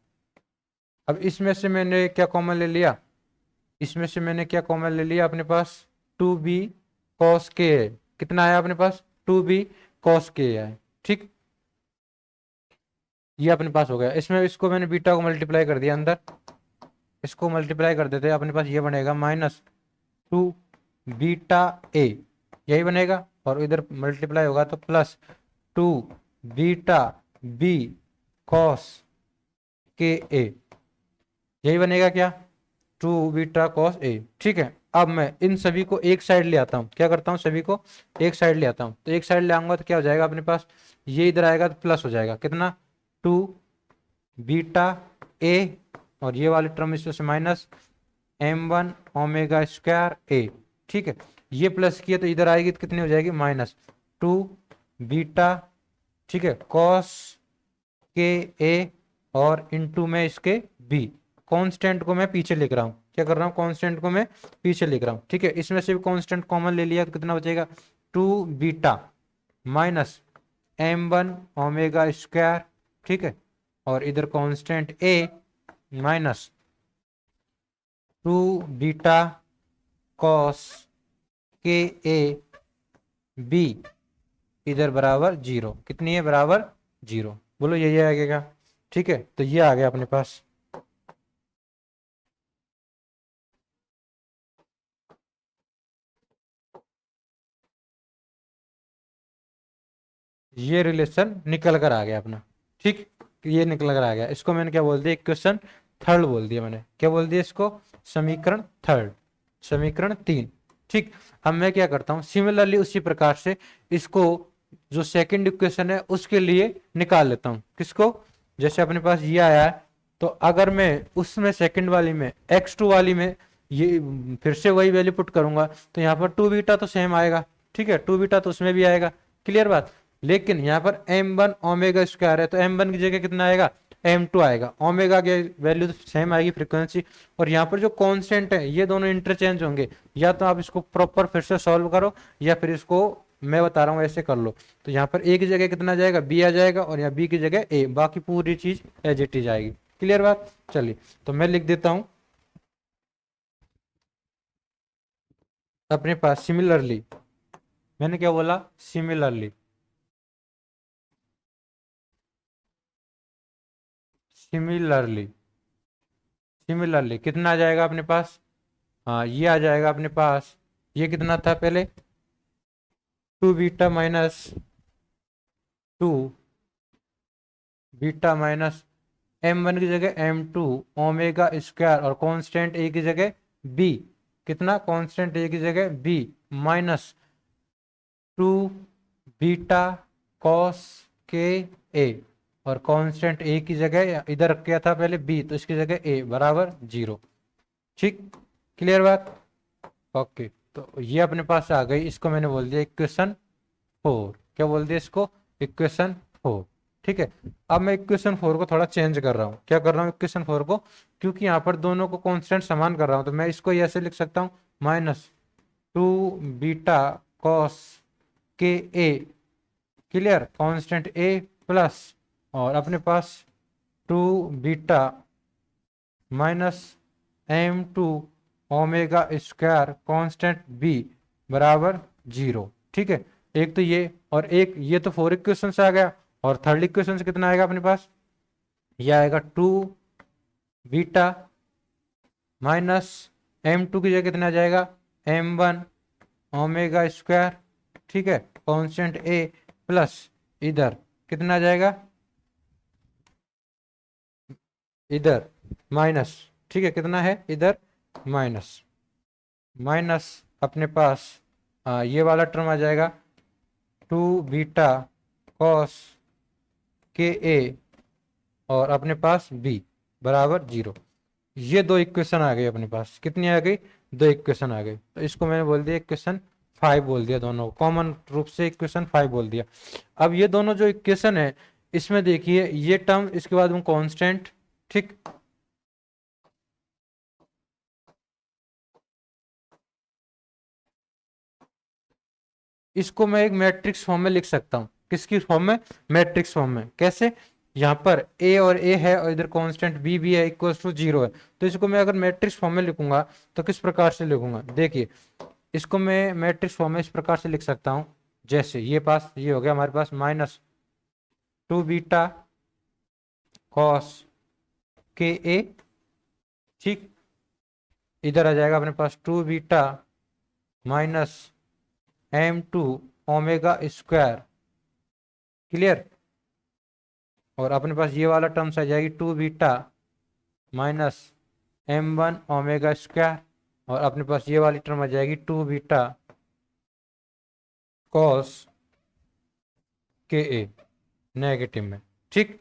अब इसमें से मैंने क्या कॉमन ले लिया, इसमें से मैंने क्या कॉमन ले लिया अपने पास, 2b कॉस के है, कितना आया अपने पास, 2b कॉस के है। ठीक, ये अपने पास हो गया, इसमें इसको मैंने बीटा को मल्टीप्लाई कर दिया अंदर, इसको मल्टीप्लाई कर देते हैं, अपने पास ये बनेगा माइनस 2 बीटा ए, यही बनेगा, और इधर मल्टीप्लाई होगा तो plus two beta B cos K A, यही बनेगा क्या, टू बीटा कॉस ए। ठीक है, अब मैं इन सभी को एक साइड ले आता हूँ, क्या करता हूँ, सभी को एक साइड ले आता हूँ। तो एक साइड ले आऊंगा तो क्या हो जाएगा अपने पास, ये इधर आएगा तो प्लस हो जाएगा, कितना, टू बीटा ए, और ये वाली टर्म इसमें से माइनस m1 ओमेगा स्क्वायर ए। ठीक है, ये प्लस किया तो इधर आएगी तो कितनी हो जाएगी, माइनस टू बीटा, ठीक है, कॉस के ए, और इनटू में इसके बी। कांस्टेंट को मैं पीछे लिख रहा हूँ, क्या कर रहा हूँ, कांस्टेंट को मैं पीछे लिख रहा हूँ। ठीक है, इसमें से भी कांस्टेंट कॉमन ले लिया तो कितना बचेगा, two beta minus m1 omega square. ठीक है, और इधर constant A minus two beta cos K A B, इधर बराबर जीरो, कितनी है, बराबर जीरो। बोलो ये आ गया क्या। ठीक है, तो ये आ गया अपने पास। ये रिलेशन निकल कर आ गया अपना। ठीक, ये निकल कर आ गया, इसको मैंने क्या बोल दिया, इक्वेशन थर्ड बोल दिया मैंने, क्या बोल दिया इसको, समीकरण थर्ड, समीकरण तीन। ठीक, अब मैं क्या करता हूं, सिमिलरली उसी प्रकार से इसको जो सेकंड इक्वेशन है उसके लिए निकाल लेता हूं। किसको, जैसे अपने पास ये आया है, तो अगर मैं उसमें सेकंड वाली में x2 वाली में ये फिर से वही वैल्यू पुट करूंगा तो यहाँ पर टू बीटा तो सेम आएगा। ठीक है, टू बीटा तो उसमें भी आएगा, क्लियर बात। लेकिन यहाँ पर m1 ओमेगा स्क्वायर है तो m1 की जगह कितना आएगा, m2 आएगा, ओमेगा की वैल्यू तो सेम आएगी फ्रीक्वेंसी। और यहाँ पर जो कांस्टेंट है ये दोनों इंटरचेंज होंगे, या तो आप इसको प्रॉपर फिर से सॉल्व करो या फिर इसको मैं बता रहा हूँ ऐसे कर लो। तो यहाँ पर ए की जगह कितना जाएगा, बी आ जाएगा, और यहाँ बी की जगह ए, बाकी पूरी चीज एज इट इज आएगी। क्लियर बात, चलिए तो मैं लिख देता हूँ अपने पास सिमिलरली, मैंने क्या बोला, सिमिलरली, सिमिलरली, सिमिलरली कितना आ जाएगा अपने पास, हाँ ये आ जाएगा अपने पास, ये कितना था पहले, two beta minus two beta minus m1 की जगह m2 ओमेगा स्क्वायर, और कांस्टेंट ए की जगह b, कितना, कांस्टेंट ए की जगह b minus two beta cos K A, और कांस्टेंट ए की जगह इधर क्या था पहले b, तो इसकी जगह a बराबर जीरो। ठीक, क्लियर बात, ओके। तो ये अपने पास आ गई, इसको मैंने बोल दिया इक्वेशन फोर, क्या बोल दिया इसको, इक्वेशन फोर। ठीक है, अब मैं इक्वेशन फोर को थोड़ा चेंज कर रहा हूँ, क्या कर रहा हूँ इक्वेशन फोर को, क्योंकि यहाँ पर दोनों को कांस्टेंट समान कर रहा हूँ तो मैं इसको ऐसे लिख सकता हूँ, minus two beta cos K A, clear, constant A plus, और अपने पास two beta minus m2 omega square constant b बराबर जीरो। ठीक है, एक तो ये, और एक ये, तो फोर इक्वेशन से आ गया। और थर्ड इक्वेशन से कितना आएगा अपने पास, ये आएगा टू बीटा माइनस m2 की जगह कितना आ जाएगा, m1 ओमेगा स्क्वायर, ठीक है, कांस्टेंट a प्लस इधर कितना आ जाएगा, इधर माइनस, ठीक है, कितना है इधर माइनस, माइनस अपने पास ये वाला टर्म आ जाएगा, to beta cos K A, और अपने पास बी बराबर जीरो। ये दो इक्वेशन आ गई अपने पास, कितनी आ गई, दो इक्वेशन आ गई। तो इसको मैंने बोल दिया इक्वेशन फाइव बोल दिया, दोनों कॉमन रूप से इक्वेशन फाइव बोल दिया। अब ये दोनों जो इक्वेशन है इसमें देखिए ये टर्म, इसके बाद में कांस्टेंट, ठीक, इसको मैं एक मैट्रिक्स फॉर्म में लिख सकता हूँ, किसकी फॉर्म में, मैट्रिक्स फॉर्म में। कैसे, यहाँ पर ए और ए है और इधर कांस्टेंट बी भी है, इक्वल टू जीरो है। तो इसको मैं अगर मैट्रिक्स फॉर्म में लिखूंगा तो किस प्रकार से लिखूंगा, देखिए इसको मैं मैट्रिक्स फॉर्म में इस प्रकार से लिख सकता हूँ, जैसे ये पास ये हो गया हमारे पास minus two beta cos K A, ठीक, इधर आ जाएगा अपने पास two beta minus m2 omega square clear. और अपने पास ये वाला टर्म्स आ जाएगी 2 beta minus m1 omega square, और अपने पास ये वाली टर्म आ जाएगी 2 बीटा कॉस के ए नेगेटिव में। ठीक,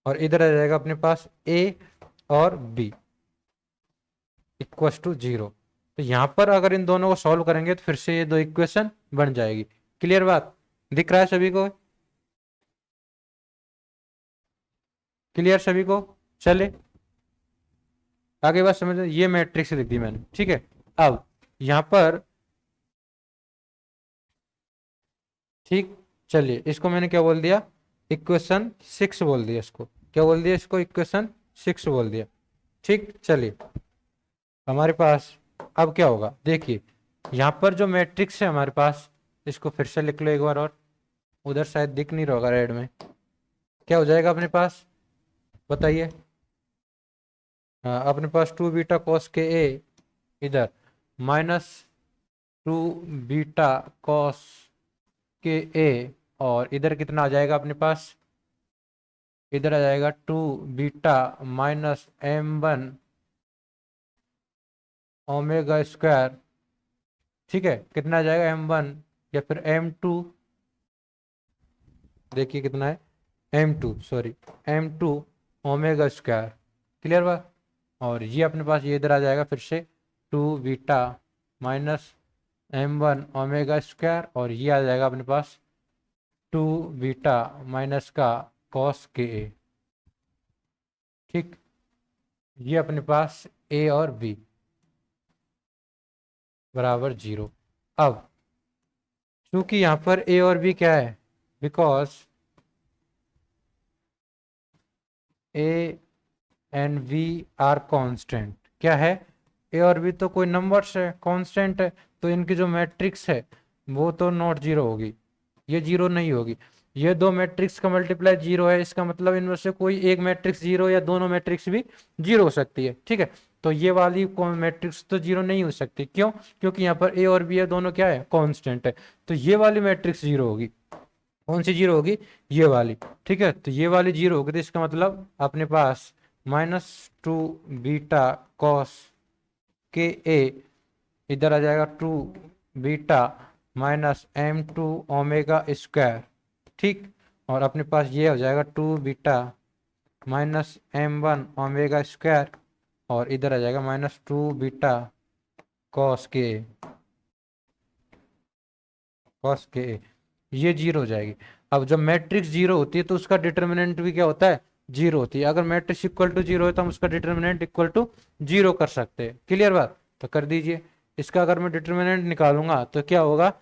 और इधर आ जाएगा अपने पास a और b इक्वस टू 0। तो यहां पर अगर इन दोनों को सॉल्व करेंगे तो फिर से ये दो इक्वेशन बन जाएगी। क्लियर बात, दिख रहा है सभी को? क्लियर सभी को? चले आगे बात समझ, ये मैट्रिक्स लिख दी मैंने, ठीक है। अब यहां पर ठीक, चलिए इसको मैंने क्या बोल दिया, इक्वेशन 6 बोल दिया इसको। क्या बोल दिया इसको? इक्वेशन 6 बोल दिया। ठीक, चलिए हमारे पास अब क्या होगा, देखिए यहां पर जो मैट्रिक्स है हमारे पास, इसको फिर से लिख लो एक बार, और उधर शायद दिख नहीं रहा होगा रेड में। क्या हो जाएगा अपने पास, बताइए? अपने पास 2 बीटा कॉस के ए इधर minus 2 beta cos K A, और इधर कितना आ जाएगा अपने पास, इधर आ जाएगा 2 beta minus m1 omega square. ठीक है, कितना आ जाएगा m1 या फिर m2, देखिए कितना है m2, sorry m2 omega square. Clear बात। और ये अपने पास ये इधर आ जाएगा फिर से 2 beta minus m1 omega square, और ये आ जाएगा अपने पास 2 बीटा माइनस का कॉस के ए। ठीक, ये अपने पास a और b बराबर 0। अब चूंकि यहां पर a और b क्या है, because a and v are constant. क्या है, a और b तो कोई नंबर्स है, कांस्टेंट है, तो इनकी जो मैट्रिक्स है वो तो नॉट जीरो होगी, ये जीरो नहीं होगी। ये दो मैट्रिक्स का मल्टीप्लाई जीरो है, इसका मतलब इनमें से कोई एक मैट्रिक्स जीरो या दोनों मैट्रिक्स भी जीरो हो सकती है। ठीक है, तो ये वाली मैट्रिक्स तो जीरो नहीं हो सकती, क्यों? क्योंकि यहाँ पर ए और बी है, दोनों क्या है, कांस्टेंट है। तो ये वाली मैट्रिक्स जीरो होगी। कौन सी जीरो होगी, ये वाली। ठीक है, तो ये वाली जीरो होगी, तो इसका मतलब अपने पास -2 बीटा कॉस के ए इधर आ जाएगा 2 beta minus m2 omega square. ठीक, और अपने पास ये हो जाएगा 2 beta minus m1 omega square, और इधर आ जाएगा -2 बीटा कॉस के ये जीरो हो जाएगी। अब जब मैट्रिक्स जीरो होती है तो उसका डिटर्मिनेंट भी क्या होता है, जीरो होती है। अगर मैट्रिक्स इक्वल टू जीरो है तो हम उसका डिटर्मिनेंट इक्वल टू जीरो कर सकते हैं। क्लियर बात, तो कर दीजिए। इसका अगर मैं डिटर्मिनेंट निकालूंगा तो क्या होगा,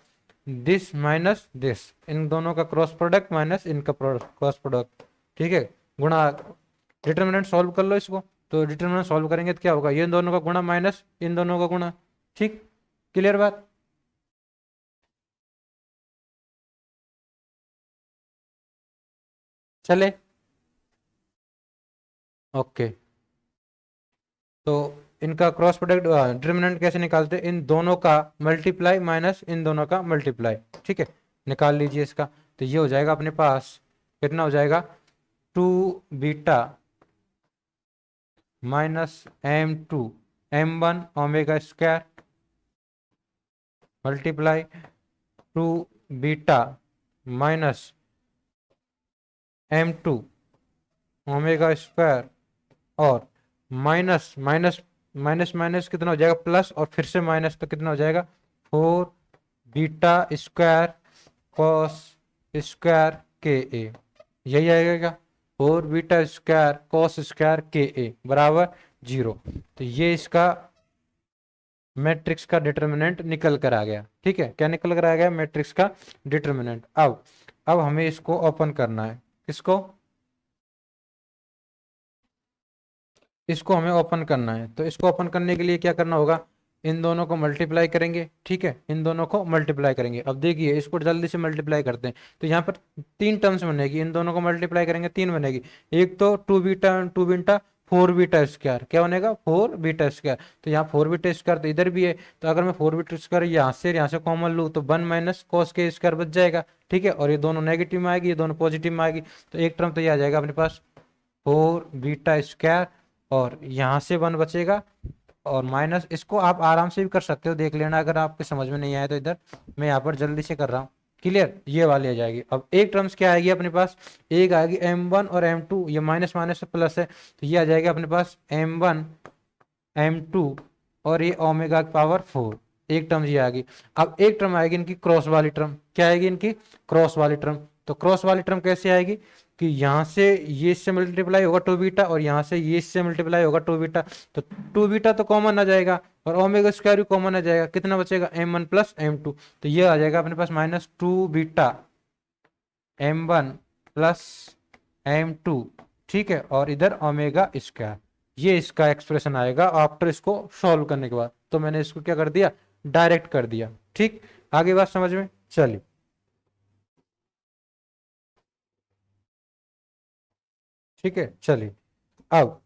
दिस माइनस दिस, इन दोनों का क्रॉस प्रोडक्ट माइनस इनका क्रॉस प्रोडक्ट। ठीक है, गुणा, डिटर्मिनेंट सॉल्व कर लो इसको। तो डिटर्मिनेंट सॉल्व करेंगे तो क्या होगा, ये दोनों का गुणा माइनस इन दोनों का गुणा। ठीक, क्लियर बात। चले, ओके। तो इनका क्रॉस प्रोडक्ट डिटर्मिनेंट कैसे निकालते हैं, इन दोनों का मल्टीप्लाई माइनस इन दोनों का मल्टीप्लाई। ठीक है, निकाल लीजिए इसका। तो ये हो जाएगा अपने पास, कितना हो जाएगा, 2 beta minus m2 m1 omega square multiply 2 beta minus m2 omega square, और माइनस माइनस माइनस माइनस कितना हो जाएगा, प्लस, और फिर से माइनस, तो कितना हो जाएगा, 4 बीटा स्क्वायर कॉस स्क्वायर के ए। यही आएगा क्या, 4 बीटा स्क्वायर कॉस स्क्वायर के ए बराबर 0। तो ये इसका मैट्रिक्स का डिटर्मिनेंट निकल कर आ गया। ठीक है, क्या निकल कर आ गया, मैट्रिक्स का डिटर्मिनेंट। अब हमें इसको ओपन करना है, किसको, इसको हमें ओपन करना है। तो इसको ओपन करने के लिए क्या करना होगा, इन दोनों को मल्टीप्लाई करेंगे। ठीक है, इन दोनों को मल्टीप्लाई करेंगे। अब देखिए इसको जल्दी से मल्टीप्लाई करते हैं। तो यहाँ पर 3 टर्म्स बनेगी, इन दोनों को मल्टीप्लाई करेंगे 3 बनेगी। एक तो 2 beta 2 beta four beta square, क्या बनेगा 4 बीटा स्क्वायर। तो यहाँ 4 बीटा स्क्वायर तो इधर भी है, तो अगर मैं 4 बीटा स्क्वायर यहाँ से कॉमन लूँ तो 1 - cos के स्क्वायर बच जाएगा। ठीक है, और ये दोनों नेगेटिव में आएगी, ये दोनों पॉजिटिव में आएगी, तो एक टर्म तो ये आ जाएगा अपने पास 4 बीटा स्क्वायर, और यहाँ से 1 बचेगा, और माइनस इसको आप आराम से भी कर सकते हो, देख लेना अगर आपके समझ में नहीं आया तो। इधर मैं यहाँ पर जल्दी से कर रहा हूँ। क्लियर, ये वाली आ जाएगी। अब एक टर्म्स क्या आएगी अपने पास, एक आएगी m1 और m2, ये माइनस माइनस से प्लस है, तो ये आ जाएगा अपने पास m1 m2, और ये ओमेगा की पावर 4, एक टर्म ये आएगी। अब एक टर्म आएगी इनकी क्रॉस वाली टर्म, क्या आएगी इनकी क्रॉस वाली टर्म। तो क्रॉस वाली टर्म कैसे आएगी कि यहाँ से ये इससे मल्टीप्लाई होगा 2 बीटा, और यहाँ से ये इससे मल्टीप्लाई होगा 2 बीटा, तो 2 बीटा तो कॉमन आ जाएगा, और ओमेगा स्क्वायर भी कॉमन आ जाएगा, कितना बचेगा m1 प्लस m2, तो ये आ जाएगा अपने पास -2 बीटा m1 प्लस m2। ठीक है, और इधर ओमेगा स्क्वायर, ये इसका एक्सप्रेशन आएगा आफ्टर इसको सॉल्व करने के बाद। तो मैंने इसको क्या कर दिया, डायरेक्ट कर दिया। ठीक, आगे बात समझ में चलिए। ठीक है, चलिए अब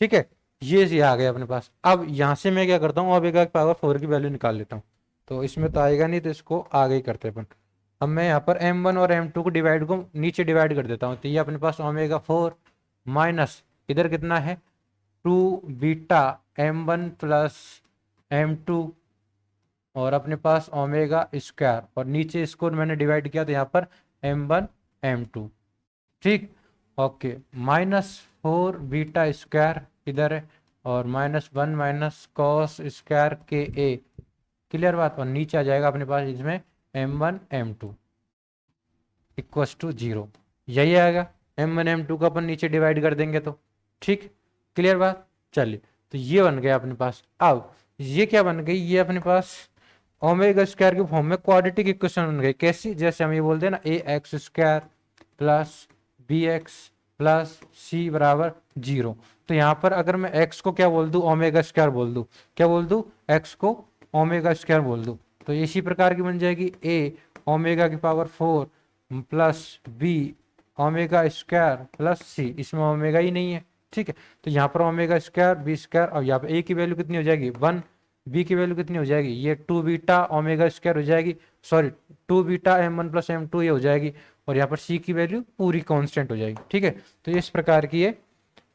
ठीक है, ये आ गया अपने पास। अब यहाँ से मैं क्या करता हूँ, ओमेगा की पावर 4 की वैल्यू निकाल लेता हूँ, तो इसमें तो आएगा नहीं, तो इसको आगे ही करते हैं अपन। अब मैं यहाँ पर m1 और m2 को डिवाइड को नीचे डिवाइड कर देता हूँ, तो ये अपने पास ओमेगा 4 माइनस इधर कितना है 2 बीटा m1 प्लस m2, और अपने पास ओमेगा स्क्वायर, और नीचे इसको मैंने डिवाइड किया तो यहाँ पर m1 m2। ठीक, ओके, -4 बीटा स्क्वायर इधर है, और -1 - cos स्क्वायर के a। क्लियर बात, और नीचे आ जाएगा अपने पास इसमें m1 m2 इक्वस टू 0, यही आएगा। m1 m2 को अपन नीचे डिवाइड कर देंगे तो। ठीक, क्लियर बात, चलिए, तो ये बन गया अपने पास। अब ये क्या बन गई, ये अपने पास ओमेगा स्क्वायर के फॉर्म में क्वाड्रेटिक इक्वेशन बन गई। कैसी, जैसे हम ये बोलते हैं ना ax² plus bx plus c बराबर 0। तो यहाँ पर अगर मैं x को क्या बोल दूं, ओमेगा स्क्वायर बोल दूं, क्या बोल दूं, x को ओमेगा स्क्वायर बोल दूं, तो इसी प्रकार की बन जाएगी a ओमेगा की power 4 plus b omega square plus c, इसमें ओमेगा ही नहीं है। ठीक है, तो यहाँ पर ओमेगा स्क्वायर बी स्क्वायर, और यहाँ पर a की वैल्यू कितनी हो जाएगी 1, b की वैल्यू कितनी हो जाएगी, ये 2 बीटा ओमेगा स्क्वायर हो जाएगी, sorry 2 beta m1 plus m2 ये हो जाएगी, और यहाँ पर c की वैल्यू पूरी कांस्टेंट हो जाएगी। ठीक है, तो इस प्रकार की ये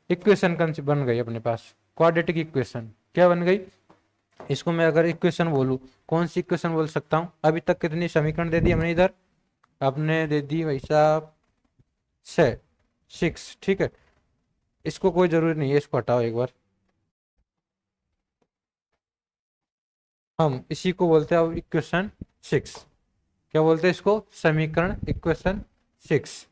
इक्वेशन बन गई अपने पास, क्वाड्रेटिक इक्वेशन क्या बन गई। इसको मैं अगर इक्वेशन बोलूँ, कौन सी इक्वेशन बोल सकता हूँ, अभी तक कितनी समीकरण दे दी हमने इधर, आपने दे दी भाई साहब 6। ठीक है, इसको कोई जरूरी नहीं है, इसको हटाओ एक बार। हम इसी को बोलते हैं अब इक्वेशन 6, क्या बोलते हैं इसको, समीकरण इक्वेशन 6।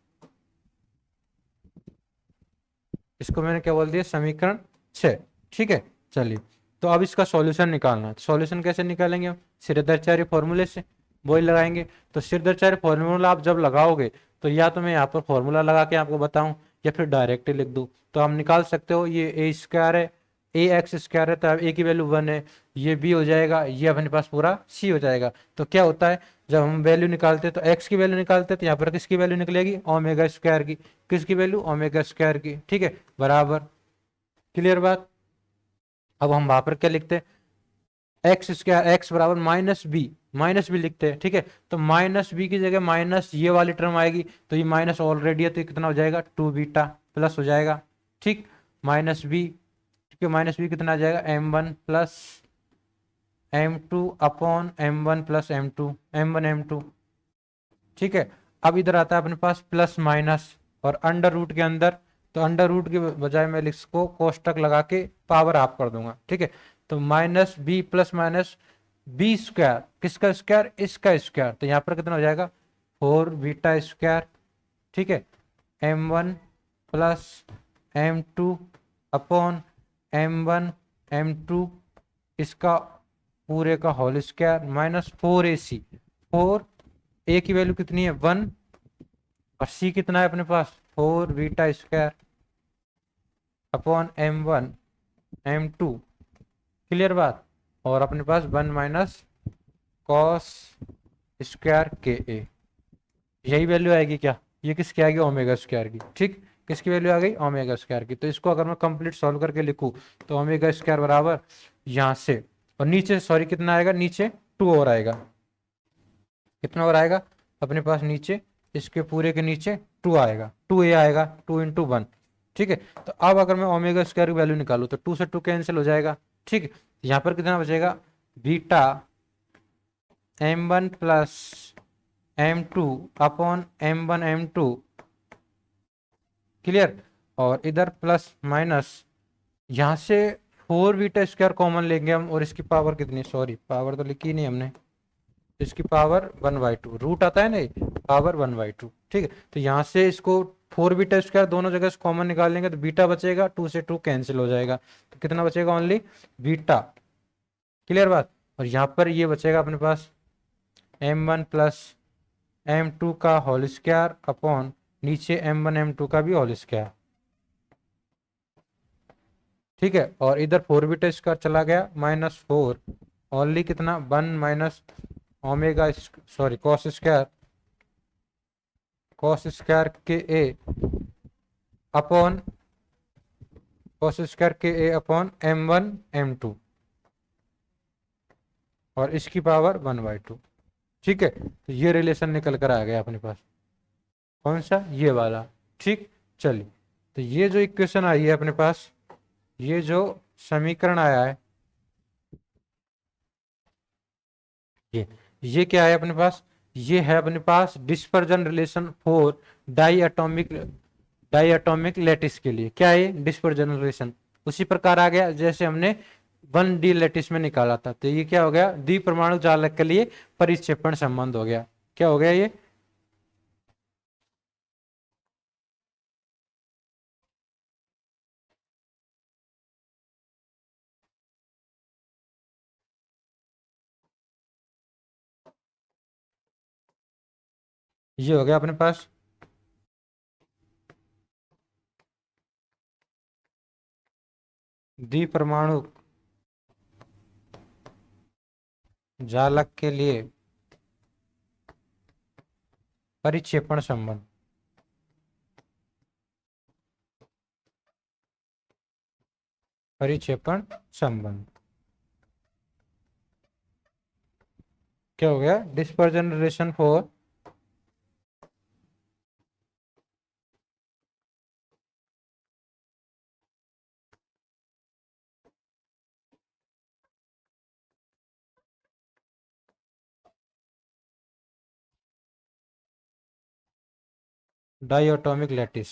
इसको मैंने क्या बोल दिया, समीकरण 6। ठीक है, चलिए, तो अब इसका सॉल्यूशन निकालना है। सॉल्यूशन कैसे निकालेंगे हम, सिरदर्चार्य फॉर्मूले से वही लगाएंगे। तो सिरदर्चार्य फॉर्मूला आप जब लगाओगे, तो या तो मैं यहाँ पर फॉर्मूला लगा के आपको बताऊं, या फिर डायरेक्ट ही लिख दूं, तो आप निकाल सकते हो। ये ए स्क्वायर है, ax² है, तो अब a की वैल्यू 1 है, ये b हो जाएगा, ये अपने पास पूरा c हो जाएगा। तो क्या होता है, जब हम वैल्यू निकालते हैं तो x की वैल्यू निकालते हैं, तो यहाँ पर किसकी वैल्यू निकलेगी, ओमेगा स्क्वायर की, किसकी वैल्यू, ओमेगा स्क्वायर की। ठीक है, बराबर, क्लियर बात। अब हम वहां पर क्या लिखते हैं, एक्स स्क्वायर एक्स बराबर माइनस बी लिखते हैं। ठीक है, तो माइनस बी की जगह माइनस ये वाली टर्म आएगी, तो ये माइनस ऑलरेडी है, तो कितना हो जाएगा 2 बीटा प्लस हो जाएगा। ठीक, माइनस बी, ठीक है, माइनस बी कितना आ जाएगा m1 plus m2 upon m1 plus m1 m2। ठीक है, अब इधर आता है अपने पास प्लस माइनस, और अंडर रूट के अंदर, तो अंडर रूट के बजाय मैं इसको कोष्टक लगा के पावर हाफ कर दूंगा। ठीक है, तो minus B plus minus B square, किसका स्क्वायर, इसका स्क्वायर, तो यहाँ पर कितना हो जाएगा 4 बीटा स्क्वायर। ठीक है, m1 plus m2 upon m1 m2, इसका पूरे का होल स्क्वायर माइनस 4ac, 4 ए की वैल्यू कितनी है 1, और सी कितना है अपने पास 4 beta square upon m1 m2। Clear बात, और अपने पास 1 - cos स्क्वायर के ए। यही वैल्यू आएगी क्या, ये किसकी आएगी, ओमेगा स्क्वायर की। ठीक, किसकी वैल्यू आ गई, ओमेगा स्क्वायर की। तो इसको अगर मैं कंप्लीट सॉल्व करके लिखूं तो ओमेगा स्क्वायर बराबर यहाँ से, और नीचे सॉरी कितना आएगा, नीचे 2 और आएगा। कितना और आएगा अपने पास नीचे, इसके पूरे के नीचे 2 आएगा, 2a आएगा, 2 × 1। ठीक है, तो अब अगर मैं ओमेगा स्क्वायर की वैल्यू निकालूं तो 2 से 2 कैंसिल हो जाएगा। ठीक है, यहाँ पर कितना बचेगा, beta m1 plus m2 upon m1 m2। Clear, और इधर प्लस माइनस, यहाँ से 4 बीटा स्क्वायर कॉमन लेंगे हम, और इसकी पावर कितनी, सॉरी पावर तो लिखी नहीं हमने, इसकी पावर 1/2, रूट आता है ना, पावर 1/2। ठीक है, तो यहाँ से इसको 4 बीटा स्क्वायर दोनों जगह से कॉमन निकाल लेंगे तो बीटा बचेगा, 2 से 2 कैंसिल हो जाएगा, तो कितना बचेगा, ओनली बीटा। क्लियर बात, और यहाँ पर ये बचेगा अपने पास m1 प्लस m2 का होल स्क्वायर अपॉन नीचे m1 m2 का भी होल स्क्वायर। ठीक है, और इधर 4 बीटा स्क्वायर चला गया, -4, ओनली कितना 1 minus omega sorry cos square के ए अपॉन कॉस स्क्वायर के ए अपॉन m1 m2, और इसकी पावर 1/2। ठीक है, तो ये रिलेशन निकल कर आ गया अपने पास, कौन सा, ये वाला। ठीक, चलिए, तो ये जो इक्वेशन आई है अपने पास, ये जो समीकरण आया है, ये क्या है अपने पास, ये है अपने पास dispersion relation for diatomic lattice के लिए। क्या है, डिस्पर्जन रिलेशन उसी प्रकार आ गया जैसे हमने 1D लैटिस में निकाला था। तो ये क्या हो गया, द्विपरमाणु जालक के लिए परिक्षेपण संबंध हो गया। क्या हो गया ये हो गया अपने पास द्विपरमाणु जालक के लिए परिक्षेपण संबंध। परिक्षेपण संबंध क्या हो गया, dispersion relation for diatomic lattice.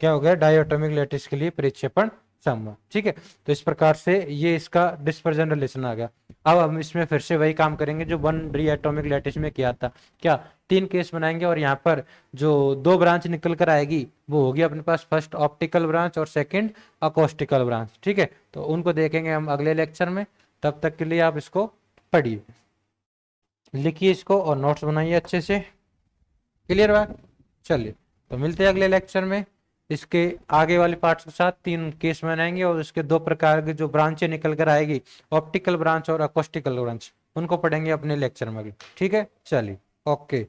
क्या हो गया, डाइएटॉमिक लैटिस के लिए परिक्षेपण संबंध। ठीक है, तो इस प्रकार से ये इसका डिस्पर्जन रिलेशन आ गया। अब हम इसमें फिर से वही काम करेंगे जो 1D एटॉमिक लैटिस में किया था। क्या, 3 केस बनाएंगे, और यहाँ पर जो 2 ब्रांच निकल कर आएगी वो होगी अपने पास फर्स्ट ऑप्टिकल ब्रांच और सेकंड अकोस्टिकल ब्रांच। ठीक है, तो उनको देखेंगे हम अगले लेक्चर में। तब तक के लिए आप इसको पढ़िए, लिखिए इसको और नोट्स बनाइए अच्छे से। क्लियर बात, चलिए, तो मिलते हैं अगले लेक्चर में। इसके आगे वाले पार्ट्स के साथ 3 केस बनाएंगे, और इसके 2 प्रकार के जो ब्रांचें निकल कर आएगी, ऑप्टिकल ब्रांच और अकोस्टिकल ब्रांच, उनको पढ़ेंगे अपने लेक्चर में। ठीक है, चलिए, ओके।